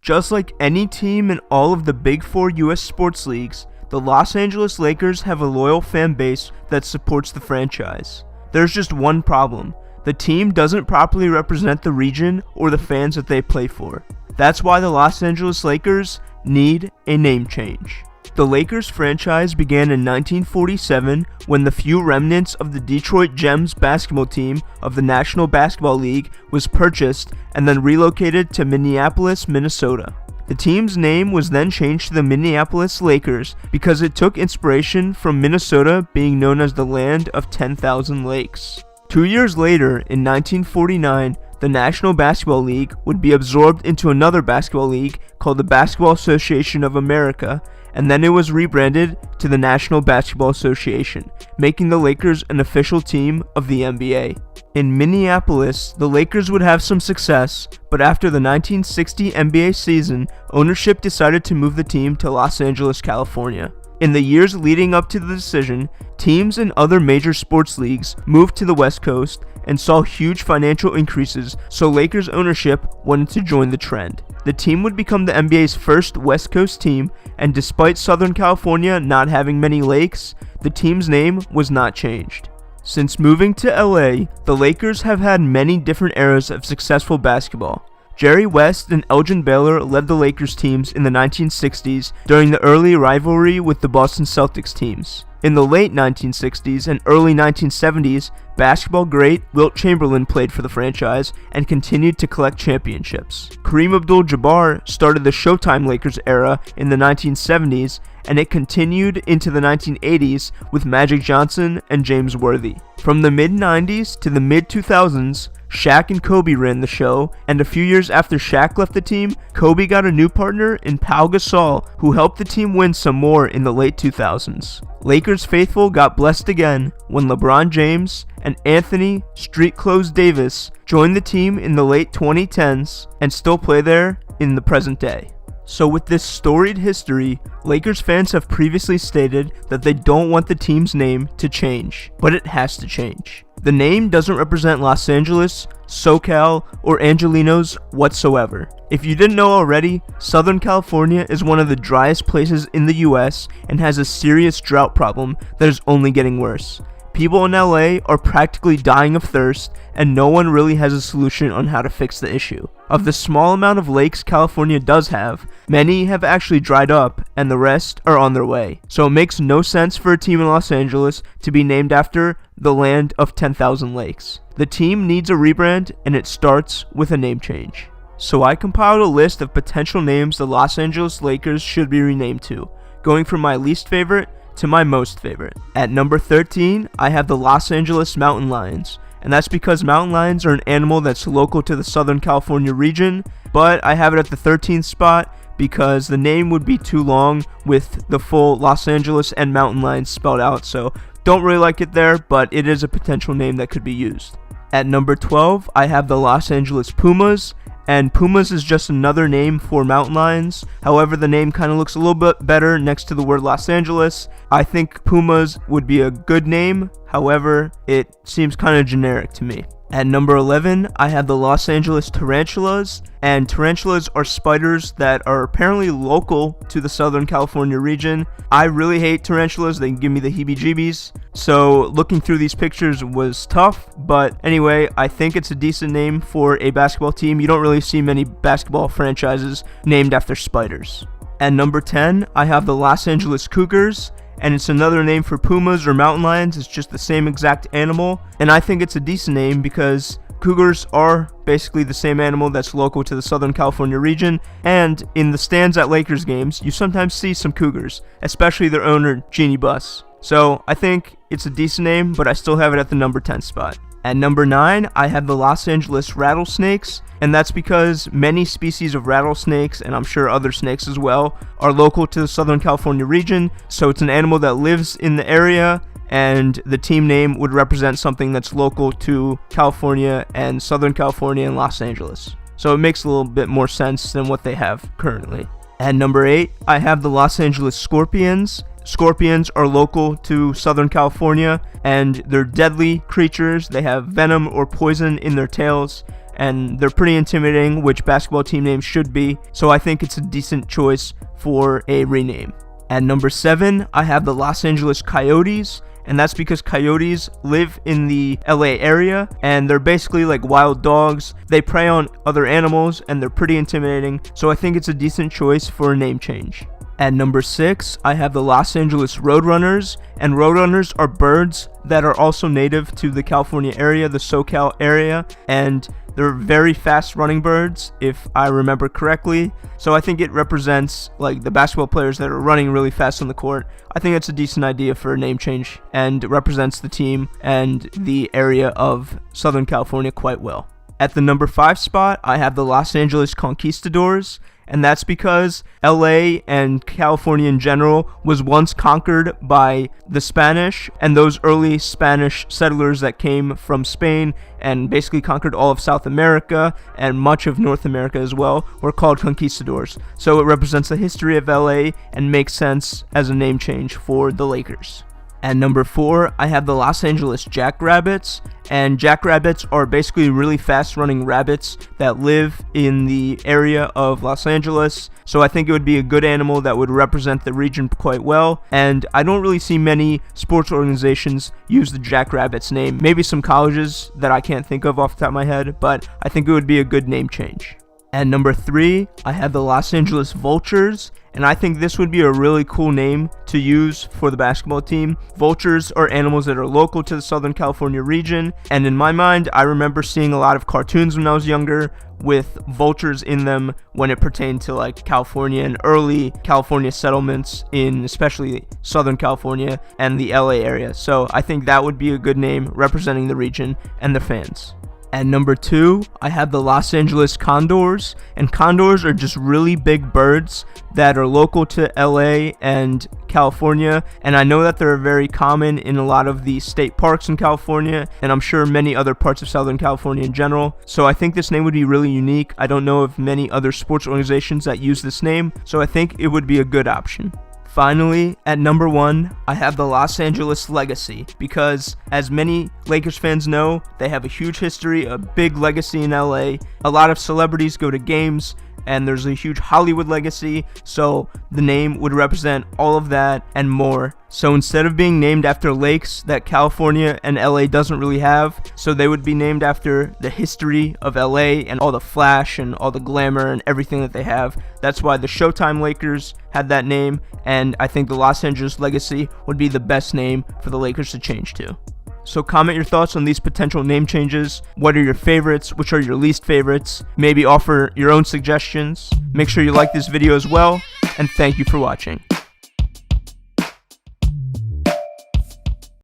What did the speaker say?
Just like any team in all of the Big Four U.S. sports leagues, the Los Angeles Lakers have a loyal fan base that supports the franchise. There's just one problem. The team doesn't properly represent the region or the fans that they play for. That's why the Los Angeles Lakers need a name change. The Lakers franchise began in 1947 when the few remnants of the Detroit Gems basketball team of the National Basketball League was purchased and then relocated to Minneapolis, Minnesota. The team's name was then changed to the Minneapolis Lakers because it took inspiration from Minnesota being known as the land of 10,000 lakes. 2 years later, in 1949, the National Basketball League would be absorbed into another basketball league called the Basketball Association of America, and then it was rebranded to the National Basketball Association, making the Lakers an official team of the NBA. In Minneapolis, the Lakers would have some success, but after the 1960 NBA season, ownership decided to move the team to Los Angeles, California. In the years leading up to the decision, teams in other major sports leagues moved to the West Coast and saw huge financial increases, so Lakers ownership wanted to join the trend. The team would become the NBA's first West Coast team, and despite Southern California not having many lakes, the team's name was not changed. Since moving to LA, the Lakers have had many different eras of successful basketball. Jerry West and Elgin Baylor led the Lakers teams in the 1960s during the early rivalry with the Boston Celtics teams. In the late 1960s and early 1970s, basketball great Wilt Chamberlain played for the franchise and continued to collect championships. Kareem Abdul-Jabbar started the Showtime Lakers era in the 1970s, and it continued into the 1980s with Magic Johnson and James Worthy. From the mid-90s to the mid-2000s, Shaq and Kobe ran the show, and a few years after Shaq left the team, Kobe got a new partner in Pau Gasol, who helped the team win some more in the late 2000s. Lakers faithful got blessed again when LeBron James and Anthony Street Clothes Davis joined the team in the late 2010s and still play there in the present day. So with this storied history, Lakers fans have previously stated that they don't want the team's name to change, but it has to change. The name doesn't represent Los Angeles, SoCal, or Angelenos whatsoever. If you didn't know already, Southern California is one of the driest places in the US and has a serious drought problem that is only getting worse. People in LA are practically dying of thirst, and no one really has a solution on how to fix the issue. Of the small amount of lakes California does have, many have actually dried up, and the rest are on their way. So it makes no sense for a team in Los Angeles to be named after the land of 10,000 lakes. The team needs a rebrand, and it starts with a name change. So I compiled a list of potential names the Los Angeles Lakers should be renamed to, going from my least favorite to my most favorite. At number 13, I have the Los Angeles Mountain Lions, and that's because mountain lions are an animal that's local to the Southern California region, but I have it at the 13th spot because the name would be too long with the full Los Angeles and mountain lions spelled out, so don't really like it there, but it is a potential name that could be used. At number 12, I have the Los Angeles Pumas, and Pumas is just another name for mountain lions. However, the name kind of looks a little bit better next to the word Los Angeles. I think Pumas would be a good name. However, it seems kind of generic to me. At number 11, I have the Los Angeles Tarantulas, and tarantulas are spiders that are apparently local to the Southern California region. I really hate tarantulas, they give me the heebie-jeebies, so looking through these pictures was tough, but anyway, I think it's a decent name for a basketball team. You don't really see many basketball franchises named after spiders. At number 10, I have the Los Angeles Cougars, and it's another name for pumas or mountain lions. It's just the same exact animal, and I think it's a decent name because cougars are basically the same animal that's local to the Southern California region, and in the stands at Lakers games, you sometimes see some cougars, especially their owner, Jeannie Buss. So I think it's a decent name, but I still have it at the number 10 spot. At number 9, I have the Los Angeles Rattlesnakes, and that's because many species of rattlesnakes, and I'm sure other snakes as well, are local to the Southern California region, so it's an animal that lives in the area, and the team name would represent something that's local to California and Southern California and Los Angeles. So it makes a little bit more sense than what they have currently. At number 8, I have the Los Angeles Scorpions. Scorpions are local to Southern California, and they're deadly creatures. They have venom or poison in their tails, and they're pretty intimidating, which basketball team names should be, so I think it's a decent choice for a rename. At number 7, I have the Los Angeles Coyotes, and that's because coyotes live in the LA area, and they're basically like wild dogs. They prey on other animals, and they're pretty intimidating, so I think it's a decent choice for a name change. At number 6, I have the Los Angeles Roadrunners, and Roadrunners are birds that are also native to the California area, the SoCal area, and they're very fast running birds, if I remember correctly. So I think it represents like the basketball players that are running really fast on the court. I think it's a decent idea for a name change, and represents the team and the area of Southern California quite well. At the number 5 spot, I have the Los Angeles Conquistadors, and that's because LA and California in general was once conquered by the Spanish, and those early Spanish settlers that came from Spain and basically conquered all of South America and much of North America as well were called conquistadors. So it represents the history of LA and makes sense as a name change for the Lakers. At number 4, I have the Los Angeles Jackrabbits, and jackrabbits are basically really fast running rabbits that live in the area of Los Angeles, so I think it would be a good animal that would represent the region quite well, and I don't really see many sports organizations use the Jackrabbits name. Maybe some colleges that I can't think of off the top of my head, but I think it would be a good name change. At number 3, I have the Los Angeles Vultures, and I think this would be a really cool name to use for the basketball team. Vultures are animals that are local to the Southern California region, and in my mind, I remember seeing a lot of cartoons when I was younger with vultures in them when it pertained to like California and early California settlements in especially Southern California and the LA area. So I think that would be a good name representing the region and the fans. At number 2, I have the Los Angeles Condors, and condors are just really big birds that are local to LA and California, and I know that they're very common in a lot of the state parks in California, and I'm sure many other parts of Southern California in general, so I think this name would be really unique. I don't know of many other sports organizations that use this name, so I think it would be a good option. Finally, at number 1, I have the Los Angeles Legacy, because as many Lakers fans know, they have a huge history, a big legacy in LA. A lot of celebrities go to games, and there's a huge Hollywood legacy, so the name would represent all of that and more. So instead of being named after lakes that California and LA doesn't really have, so they would be named after the history of LA and all the flash and all the glamour and everything that they have. That's why the Showtime Lakers had that name, and I think the Los Angeles Legacy would be the best name for the Lakers to change to. So comment your thoughts on these potential name changes. What are your favorites? Which are your least favorites? Maybe offer your own suggestions. Make sure you like this video as well, and thank you for watching.